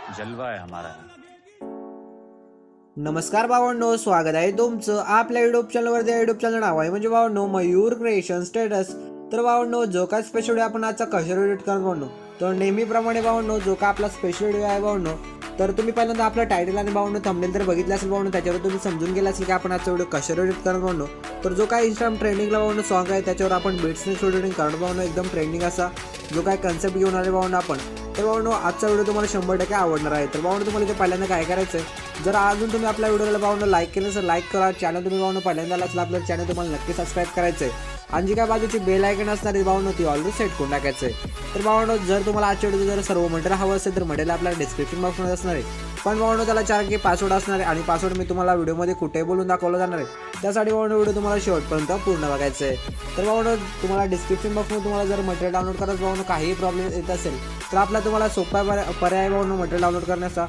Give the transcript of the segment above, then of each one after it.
जलवा है हमारा। नमस्कार भावांनो, स्वागत आहे तुमचं आपल्या युट्यूब चॅनलवरती। युट्यूब चॅनल नाव आहे म्हणजे भावांनो मयूर क्रिएशन स्टेटस। तर भावांनो जो काय स्पेशल व्हिडिओ आपण आजचा कशावर एडिट करणार भावांनो, तर नेहमीप्रमाणे भावांनो जो का आपला स्पेशल व्हिडिओ आहे भावांनो, तर तुम्ही पहिल्यांदा आपला टायटल आणि भावांनो थंबनेल तर बघितलं असेल भावांनो, त्याच्यावर तुम्ही समजून गेला असेल की आपण आजचा व्हिडिओ कशावर एडिट करणार भावांनो। तर जो काय इंस्टाग्राम ट्रेंडिंगला भावांनो सॉन्ग आहे त्याच्यावर आपण बीट्सने एडिटिंग करणार भावांनो, एकदम ट्रेंडिंग असा जो काय कन्सेप्ट घेऊन आले भावांनो आपण। तर भावांनो आजचा व्हिडिओ तुम्हाला 100% आवडणार आहे। तर भावांनो तुम्हाला इथे पहिल्यांदा काय करायचं आहे, जर अजून तुम्ही आपल्या व्हिडिओला भावांनो लाईक केलं तर लाईक करा। चॅनल तुम्ही भावांनो पहिल्यांदा आला असेल आपलं चॅनल तुम्हाला नक्की सबस्क्राईब करायचं आहे आणि जी काय बाजूची बेल आयकन असणार आहे भावांनो ती ऑलरेडी सेट करून टाकायचं आहे। तर भावांनो जर तुम्हाला आजच्या व्हिडिओ जर सर्व मटेरियल हवं असेल तर मटेरियल आपल्या डिस्क्रिप्शन बॉक्समध्ये असणार आहे। पण भावांनो त्याला 4 अंकी पासवर्ड असणार आहे आणि पासवर्ड मी तुम्हाला व्हिडिओमध्ये कुठे बोलून दाखवलं जाणार आहे। त्यासाठी भावांनो व्हिडिओ तुम्हाला शेवटपर्यंत पूर्ण बघायचं आहे। तर भावांनो तुम्हाला डिस्क्रिप्शन बॉक्समध्ये तुम्हाला जर मटेरियल डाउनलोड करायचं भावांनो काही प्रॉब्लेम येत असेल तर आपला तुम्हाला सोपा पर्याय भावांनो मटेरियल डाउनलोड करण्याचा।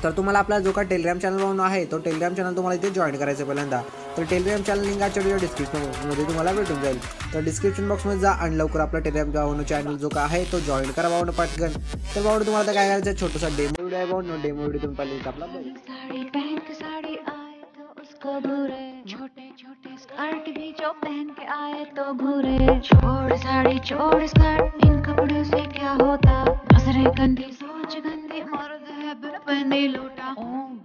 तर तुम्हाला आपला जो का टेलिग्राम चॅनल भावांनो आहे तो टेलिग्राम चॅनल तुम्हाला इथे जॉईन करायचं पहिल्यांदा। तर टेलिग्राम चॅनल लिंक आजच्या व्हिडिओ डिस्क्रिप्शनमध्ये तुम्हाला भेटून जाईल। तर डिस्क्रिप्शन बॉक्समध्ये जा आणि लवकर आपला टेलिग्राम भावांनो चॅनल जो का आहे तो जॉईन करा भावांनो पटकन। तर भावांनो तुम्हाला काय करायचं, छोटासा डेमो व्हिडिओ आहे भावांनो, डेमो व्हिडिओ तुम्ही पाहिजे आपला साड़ी पहन के साड़ी आए तो उसको घूरे, छोटे छोटे स्कर्ट भी जो पहन के आए तो घूरे। छोड़ साड़ी छोड़ स्कर्ट, इन कपड़ों से क्या होता, नजरें गंदी सोच गंदी, मर्द है बिन पहने लूटा।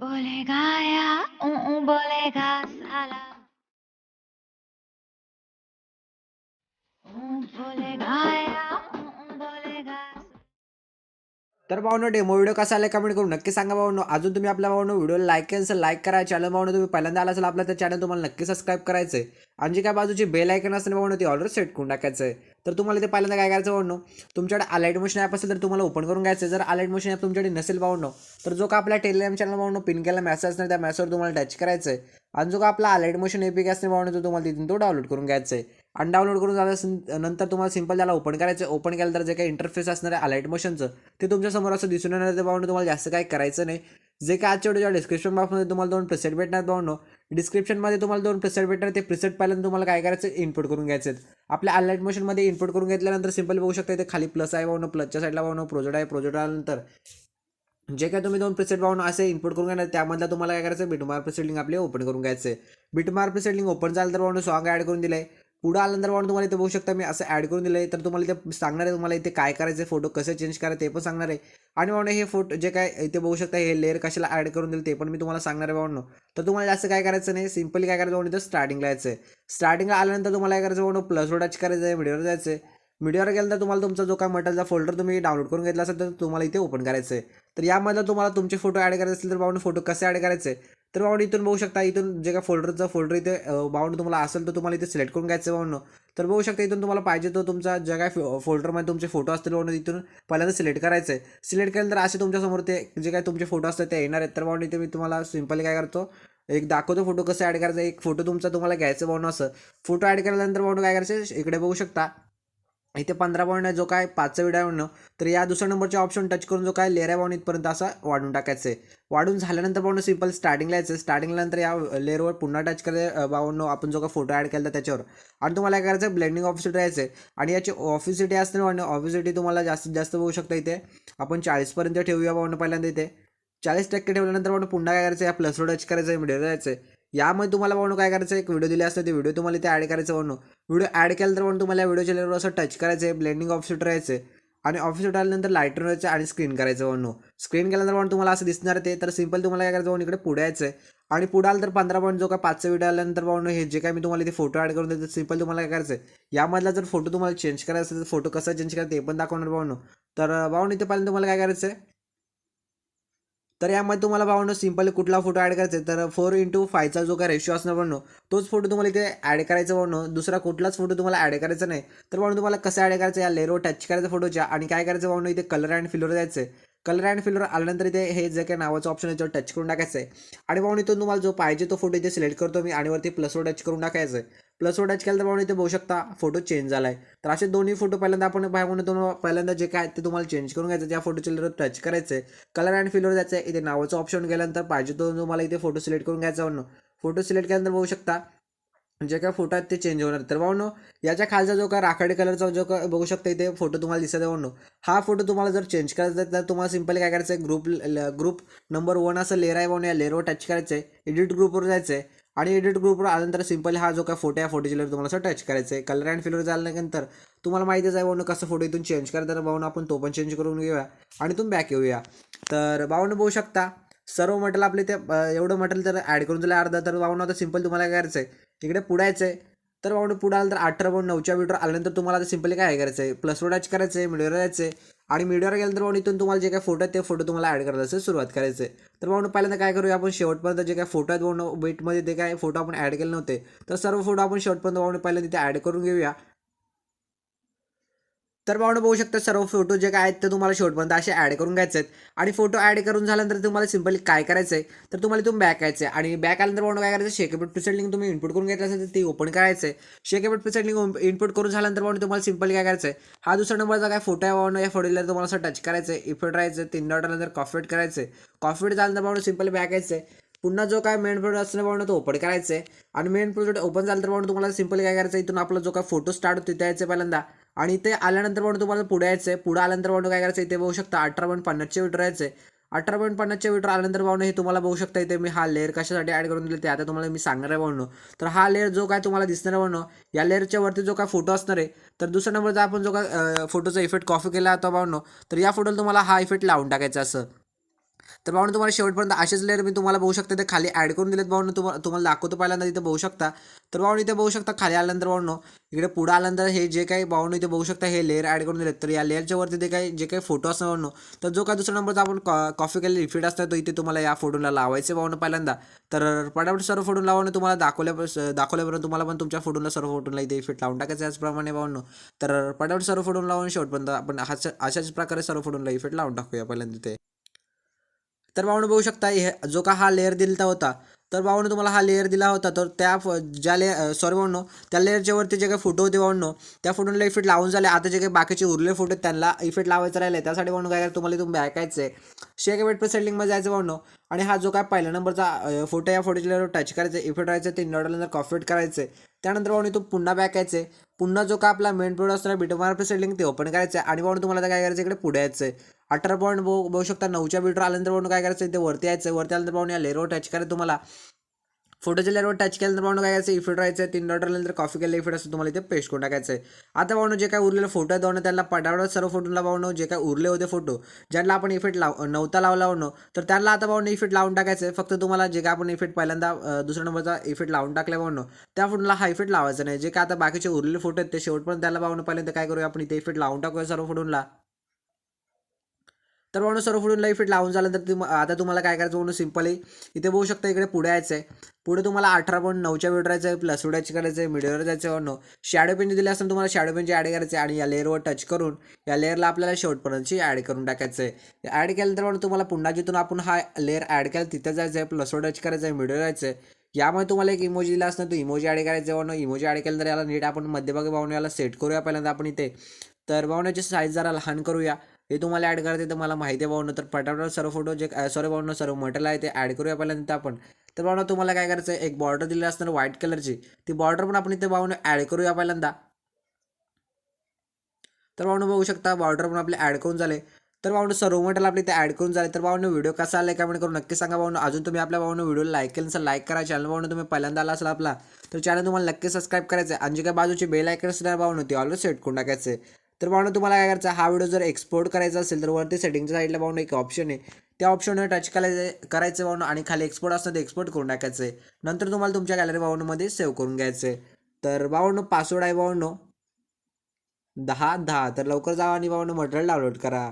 बोलेगा या बोलेगा साला, बोलेगा या बोलेगा। तर भावांनो डेमो व्हिडिओ कसा आला कमेंट करून नक्की सांगा भावांनो। अजून तुम्ही आपल्या भावांनो व्हिडिओला लाईक केलं असेल लाईक करा। चॅनल भावांनो तुम्ही पहिल्यांदा आला असेल आपल्या त्या चॅनल तुम्हाला नक्की सबस्क्राईब करायचं आहे आणि जी काय बाजूची बेल आयकन असेल भावांनो ती ऑर्डर सेट करून टाकायचं आहे। तर तुम्हाला इथे पहिल्यांदा काय करायचं भावांनो, तुमच्याकडे अलाइट मोशन ॲप असेल तर तुम्हाला ओपन करून घ्यायचं आहे। जर अलाइट मोशन ॲप तुमच्याकडे नसेल भावांनो तर जो का आपल्या टेलिग्राम चॅनल भावांनो पिन केला मेसेज असणार त्या मेसेजवर तुम्हाला टच करायचं आहे आणि जो का आपला अलाइट मोशन एपीके असणार भावांनो तो तुम्हाला तिथून तो डाउनलोड करून घ्यायचा आहे। आणि डाउनलोड करून झाल्यानंतर तुम्हाला सिंपल त्याला ओपन करायचं। ओपन केलं तर जे काही इंटरफेस असणार आहे अलाइट मोशनचं ते तुमच्यासमोर असं दिसून येणार आहे भावांनो। तुम्हाला जास्त काही करायचं नाही। जे काय आजच्या व्हिडिओच्या डिस्क्रिप्शन बॉक्समध्ये तुम्हाला 2 प्रिसेट भेटणार भावांनो। डिस्क्रिप्शनमध्ये तुम्हाला 2 प्रिसेट भेटणार, ते प्रिसेट पहिल्यांदा तुम्हाला काय करायचं इनपुट करून घ्यायचे आहेत। आपल्या अलाइट मोशनमध्ये इनपुट करून घेतल्यानंतर सिंपल बघू शकता इथे खाली प्लस आहे भावांनो, प्लसच्या साईडला भावांनो प्रोजेक्ट आहे। प्रोजेक्ट आल्यानंतर जे काय तुम्ही 2 प्रिसेट भावांनो असे इनपुट करून घेणार त्यामधला तुम्हाला काय करायचं बीटमार्क प्रिसेट लिंक आपले ओपन करून घ्यायचं आहे। बीटमार्क प्रिसेट लिंक ओपन झालं तर भावांनो सॉन्ग ॲड करून दिलं आहे। पुढे आल्यानंतर भावांनो तुम्हाला इथे बघू शकता मी असं ॲड करून दिलं आहे। तर तुम्हाला इथे सांगणार आहे तुम्हाला इथे काय करायचं, फोटो कसे चेंज करायचे ते पण सांगणार आहे। आणि भावांनो हे फोटो जे काय इथे बघू शकता हे लेअर कशाला ॲड करून दिलं ते पण मी तुम्हाला सांगणार आहे भावांनो। तर तुम्हाला जास्त काय करायचं नाही, सिंपली काय करायचं भावांनो इथं स्टार्टिंगला यायचं आहे। स्टार्टिंगला आल्यानंतर तुम्हाला काय करायचं भावांनो प्लस टच करायचं आहे, व्हिडिओवर जायचं आहे। व्हिडिओवर गेल्यानंतर तुम्हाला तुमचा जो काय मटेरियलचा फोल्डर तुम्ही डाउनलोड करून घेतला असेल तर तुम्हाला इथे ओपन करायचं आहे। तर यामध्ये तुम्हाला तुमचे फोटो ॲड करायचे असतील तर भावांनो फोटो कसे ॲड करायचे तर भावांनो इथून बघू शकता, इथून जे काय फोल्डर इथे भावांनो तुम्हाला असेल तर तुम्हाला इथे सिलेक्ट करून घ्यायचं भावांनो। तर बघू शकता इथून तुम्हाला पाहिजे तो तुमचा जे काय फोल्डरमध्ये तुमचे फोटो असतील भावांनो इथून पहिल्यांदा सिलेक्ट करायचं आहे। सिलेक्ट केल्यानंतर असे तुमच्यासमोर ते जे काय तुमचे फोटो असतात ते येणार आहेत। तर भावांनो इथे मी तुम्हाला सिंपली काय करतो एक दाखवतो फोटो कसं ॲड करायचं। एक फोटो तुमचा तुम्हाला घ्यायचं भावांनो, असं फोटो ॲड केल्यानंतर भावांनो काय करायचं इकडे बघू शकता इथे 15 पॉईंट आहे जो काय 5चा व्हिडिओ आहे म्हणून, तर या दुसऱ्या नंबरचे ऑप्शन टच करून जो काय लेअर आहे भावांनो इथपर्यंत असा वाढून टाकायचं आहे। वाढून झाल्यानंतर भावांनो सिंपल स्टार्टिंगला यायचं। स्टार्टिंगला नंतर या लेअरवर पुन्हा टच करायचं भावांनो आपण जो काय फोटो ॲड केला त्याच्यावर। आणि तुम्हाला काय करायचं ब्लेंडिंग ऑफिसिटी राहायचं आहे आणि याची ऑफिसिटी असते भावांनो, ऑफिसिटी तुम्हाला जास्तीत जास्त बघू शकता इथे आपण 40पर्यंत ठेवूया भावांनो। पहिल्यांदा इथे 40% ठेवल्यानंतर भावांनो पुन्हा काय करायचं या प्लसवर टच करायचं आहे, व्हिडिओ जायचं आहे। यामध्ये तुम्हाला भावांनो काय करायचं एक व्हिडिओ दिले असते ते व्हिडिओ तुम्हाला इथे ॲड करायचं भावांनो। व्हिडिओ ॲड केलं तर भावांनो तुम्हाला या व्हिडिओच्या लेअरवर असं टच करायचं आहे, ब्लेंडिंग ऑफिसिटी राहायचं आहे आणि ऑफिसिटी आल्यानंतर लाईटर व्हायचं आणि स्क्रीन करायचं भावांनो। स्क्रीन केल्यानंतर भावांनो तुम्हाला असं दिसणार ते। तर सिंपल तुम्हाला काय करायचं भावांनो इकडे पुढे यायचं आहे आणि पुढे आलं तर 15 पॉईंट जो काय 5चा व्हिडिओ आल्यानंतर भावांनो हे जे काय मी तुम्हाला इथे फोटो ॲड करून देतो सिंपल तुम्हाला काय करायचं आहे यामधला जर फोटो तुम्हाला चेंज करायचा असेल तर फोटो कसा चेंज करायचा ते पण दाखवणार भावांनो। तर भावांनो इथे पहिल्यांदा तुम्हाला काय करायचं आहे, तर यामध्ये तुम्हाला भावांनो सिंपल कुठला फोटो ॲड करायचा आहे तर 4:5चा जो काय रेशो असणार भावांनो तोच फोटो तुम्हाला इथे ॲड करायचा भावांनो। दुसरा कुठलाच फोटो तुम्हाला ॲड करायचा नाही। तर भावांनो तुम्हाला कसं ॲड करायचं या लेअरवर टच करायचं फोटोच्या आणि काय करायचं भावांनो इथे कलर अँड फिलवर जायचं आहे। कलर अँड फिलवर आल्यानंतर इथे हे जे काही नावाचं ऑप्शन आहे त्याच्यावर टच करून टाकायचं आहे आणि भावांनो इथून तुम्हाला जो पाहिजे तो फोटो इथे सिलेक्ट करतो मी आणि वरती प्लसवर टच करून टाकायचं आहे। प्लसवर टच केलं तर भावांनो इथे बघू शकता फोटो चेंज झाला आहे। तर असे दोन्ही फोटो पहिल्यांदा आपण भावांनो तुम्हाला पहिल्यांदा जे काय ते तुम्हाला चेंज करून घ्यायचं, त्या फोटोच्या लेअरवर टच करायचं आहे, कलर अँड फिलवर जायचं आहे, इथे नावाचं ऑप्शन गेल्यानंतर पाहिजे तो तुम्हाला इथे फोटो सिलेक्ट करून घ्यायचा भावांनो। फोटो सिलेक्ट केल्यानंतर बघू शकता जे काय फोटो आहेत ते चेंज होणार. तर भावनो याच्या खालचा जो काय राखाडी कलरचा जो काय बघू शकता इथे फोटो तुम्हाला दिसत आहे भावनो, हा फोटो तुम्हाला जर चेंज करायचा आहे तर तुम्हाला सिंपली काय करायचं आहे, ग्रुप नंबर 1 असं लेअर आहे भावनो, या लेअरवर टच करायचं आहे, एडिट ग्रुपवर जायचं आहे आणि एडिट ग्रुपवर आल्यानंतर सिंपली हा जो काय फोटो आहे फोटोची लेअर तुम्हाला असं टच करायचं आहे. कलर अँड फिलवर झाल्यानंतर तुम्हाला माहितीच आहे भावनो कसं फोटो इथून चेंज करायचं. तर भावनो आपण तो पण चेंज करून घेऊया आणि इथून बॅक येऊया. तर भावनो बघू शकता सर्व मटेरियल आपले ते एवढं मटेरियल तर ॲड करून दिलं अर्धा. तर भावनो आता सिंपल तुम्हाला काय करायचं आहे, इकडे पुढायचं आहे. तर भावनो पुढे आलं तर 18.9च्या मीटर आल्यानंतर तुम्हाला आता सिंपली काय करायचं आहे, प्लसवर टच करायचं आहे, मीडियावर जायचं आहे आणि मीडियावर गेल्यानंतर भावनो इथून तुम्हाला जे काय फोटो आहेत ते फोटो तुम्हाला ॲड करायचं सुरुवात करायचं आहे. तर भावनो पहिल्यांदा काय करूया, आपण शेवटपर्यंत जे काय फोटो आहेत भावनो बीटमध्ये ते काय फोटो आपण ॲड केले नव्हते, तर सर्व फोटो आपण शेवटपर्यंत भावनो पहिल्यांदा तिथे ॲड करून घेऊया. तर भावनो बघू शकता सर्व फोटो जे काय आहेत ते तुम्हाला शेवटपर्यंत असे ॲड करून घ्यायचे आहेत. आणि फोटो ॲड करून झाल्यानंतर तुम्हाला सिंपली काय करायचं आहे, तर तुम्हाला इथून बॅक यायचं आहे आणि बॅक आल्यानंतर भावनो काय करायचं, शेकेबेट प्रीसेट लिंक तुम्ही इनपुट करून घेतलं असेल तर ती ओपन करायचं आहे. शेकेबेट प्रीसेट लिंक इनपुट करून झाल्यानंतर भावनो तुम्हाला सिंपली काय करायचं आहे, हा दुसरा नंबरचा काय फोटो आहे भावनो, या फोटोला तुम्हाला असं टच करायचं आहे, इफेक्ट राहायचं, 3 डॉट आल्यानंतर कॉफेट करायचं आहे. कॉफेट झाल्यानंतर भावनो सिंपली बॅक यायचं आहे. पुन्हा जो काय मेन प्रोजेक्ट असणार भावनो तो ओपन करायचं आहे आणि मेन प्रोजेक्ट ओपन झालं तर भावनो तुम्हाला सिंपली काय करायचं, इथून आपला जो काय फोटो स्टार्ट होतो तिथे यायचं पहिल्यांदा आणि इथे आल्यानंतर भावनो तुम्हाला पुढे यायचं आहे. पुढे आल्यानंतर भावनो काय करायचं, इथे बघू शकता 18.50चे मीटर यायचं आहे. 18.50चे मीटर आल्यानंतर भावनो हे तुम्हाला बघू शकता इथे मी हा लेअर कशासाठी ॲड करून दिले ते आता तुम्हाला मी सांगणार आहे भावनो. तर हा लेअर जो काय तुम्हाला दिसणार आहे भावनो, या लेअरच्या वरती जो काय फोटो असणार आहे, तर दुसऱ्या नंबरचा आपण जो काय फोटोचा इफेक्ट कॉपी केला होता भावनो, तर या फोटोला तुम्हाला हा इफेक्ट लावून टाकायचा असं. तर भावनो तुम्हाला शेवटपर्यंत असेच लेअर मी तुम्हाला बघू शकता ते खाली ॲड करून दिलेत भावनो, तुम्हाला दाखवतो पहिल्यांदा इथे बघू शकता. तर भावनो इथे बघू शकता खाली आल्यानंतर भावनो इकडे पुढे आल्यानंतर हे जे काही भावनो इथे बघू शकता हे लेअर ॲड करून दिलेत. तर या लेअरच्या वरती ते काही जे काही फोटो असणार भावनो, तर जो काय दुसऱ्या नंबरचा आपण कॉफी केलेला इफेक्ट असतो तो इथे तुम्हाला या फोटोला लावायचे भावनो पहिल्यांदा. तर पटापट सर्व फोटो लावून तुम्हाला दाखवल्यापर्यंत तुम्हाला पण तुमच्या फोटोला सर्व फोटोला इथे इफेक्ट लावून टाकायचं याचप्रमाणे भावनो. तर पटापट सर्व फोटो लावून शेवटपर्यंत आपण अशाच प्रकारे सर्व फोटोला इफेक्ट लावून टाकूया पहिल्यांदा इथे. तर भावनो बघू शकता जो का हा लेअर दिला होता, तर भावनो तुम्हाला हा लेअर दिला होता, तर त्या ज्या लेअर सॉरी भावनो त्या लेअरच्या वरती जे काही फोटो होते भावनो त्या फोटोला इफेक्ट लावून झाले. आता जे काही बाकीचे उरले फोटो त्यांना इफेक्ट लावायचं राहिले, त्यासाठी भावनो काय करायचं, तुम्हाला इथून बॅक यायचं आहे, शेक वेट सेटिंगमध्ये जायचं भावनो आणि हा जो काय पहिल्या नंबरचा फोटो या फोटोच्या लेअरवर टच करायचं, इफेक्ट राहायचं, 3 डॉटनंतर कॉफेट करायचं. त्यानंतर भावनो इथून पुन्हा बॅक यायचं, पुन्हा जो का आपला मेन प्रोडक्ट असणार BOOKMARK सेटिंग ते ओपन करायचं आणि भावनो तुम्हाला काय करायचं, इकडे पुढे यायचं आहे. 18 बघू शकता 9च्या बीटर आल्यानंतर भावनो काय करायचं, इथे वरती यायचं, वरती आल्यानंतर भावनो या लेअरवर टच करायचं, तुम्हाला फोटोच्या लेअरवर टच केल्यानंतर भावनो काय करायचं, इफेक्ट राहायचं, 3 डॉट आल्यानंतर कॉफी केलेलं इफेक्ट असं तुम्हाला इथे पेस्ट करून टाकायचं आहे. आता भावनो जे काय उरलेले फोटो आहेत भावनो त्यांना पटापट सर्व फोटोला भावनो जे काय उरले होते फोटो ज्यांना आपण इफेक्ट नव्हता लावला भावनो, तर त्यांना आता भावनो इफेक्ट लावून टाकायचं आहे. फक्त तुम्हाला जे काय आपण इफेक्ट पहिल्यांदा दुसऱ्या नंबरचा इफेक्ट लावून टाकला भावनो त्या फोटोला हा इफेक्ट लावायचा नाही. जे काय आता बाकीचे उरलेले फोटो आहेत ते शेवटपर्यंत त्याला भावनो पहिल्यांदा काय करूया, आपण इथे इफेक्ट लावून टाकूया सर्व फोटोला. तर भावनो सर्व फोटोला इफेक्ट लावून झाल्यानंतर आता तुम्हाला काय करायचं भावनो, सिंपली इथे बघू शकता इकडे पुढे यायचं आहे. पुढे तुम्हाला 18.9च्या मीटर यायचं आहे, प्लस उडायचं करायचं आहे, मीडियावर जायचं आहे भावनो. शॅडो पेन दिले असताना तुम्हाला शॅडो पेनची ॲड करायचे आणि या लेअरवर टच करून या लेअरला आपल्याला शेवटपर्यंतची ॲड करून टाकायचं आहे. ॲड केल्यानंतर भावनो तुम्हाला पुन्हा जिथून आपण हा लेअर ॲड केला तिथे जायचं आहे, प्लसवर टच करायचं आहे, मीडियावर जायचं आहे. यामुळे तुम्हाला एक इमोजी दिला असणार, तो इमोजी ॲड करायचा भावनो. इमोजी ॲड केल्यानंतर याला नीट आपण मध्यभागी भावनो याला सेट करूया पहिल्यांदा आपण इथे. तर भावनाची साईज जरा लहान करूया, हे तुम्हाला ॲड करायचं तर मला माहिती आहे भावनो. तर पटापट सर्व फोटो जे सॉरी भावनो सर्व मटेरियल आहे ते ॲड करूया पहिल्यांदा आपण. तर भावनो तुम्हाला काय करायचं, एक बॉर्डर दिली असणार व्हाईट कलरची, ती बॉर्डर पण आपण इथे भावनो ॲड करूया पहिल्यांदा. तर भावनो बघू शकता बॉर्डर पण आपले ॲड करून झाले. तर भावनो सर्व मटेरियल आपले इथे ॲड करून झाले. तर भावनो व्हिडिओ कसा आला कमेंट करून नक्की सांगा भावनो. अजून तुम्ही आपल्या भावनो व्हिडिओला लाईक केलं नसेल लाईक करा. चॅनल भावनो तुम्ही पहिल्यांदा आला असेल आपला तर चॅनल तुम्हाला नक्की सबस्क्राईब करायचं आहे आणि जे काय बाजूची बेल आयकन असणार भावनो ती ऑलवेज सेट करून टाकायचं आहे. तर भावनो तुम्हाला काय करायचं, हा व्हिडिओ जर एक्सपोर्ट करायचा असेल तर वरती सेटिंगच्या साईडला भावनो एक ऑप्शन आहे, त्या ऑप्शनवर टच करायचं भावनो आणि खाली एक्सपोर्ट असतं ते एक्सपोर्ट करून टाकायचं आहे. नंतर तुम्हाला तुमच्या गॅलरी भावनोमध्ये सेव्ह करून घ्यायचं आहे. तर भावनो पासवर्ड आहे भावनो 10-10. तर लवकर जावा आणि भावनो मटेरियल डाउनलोड करा.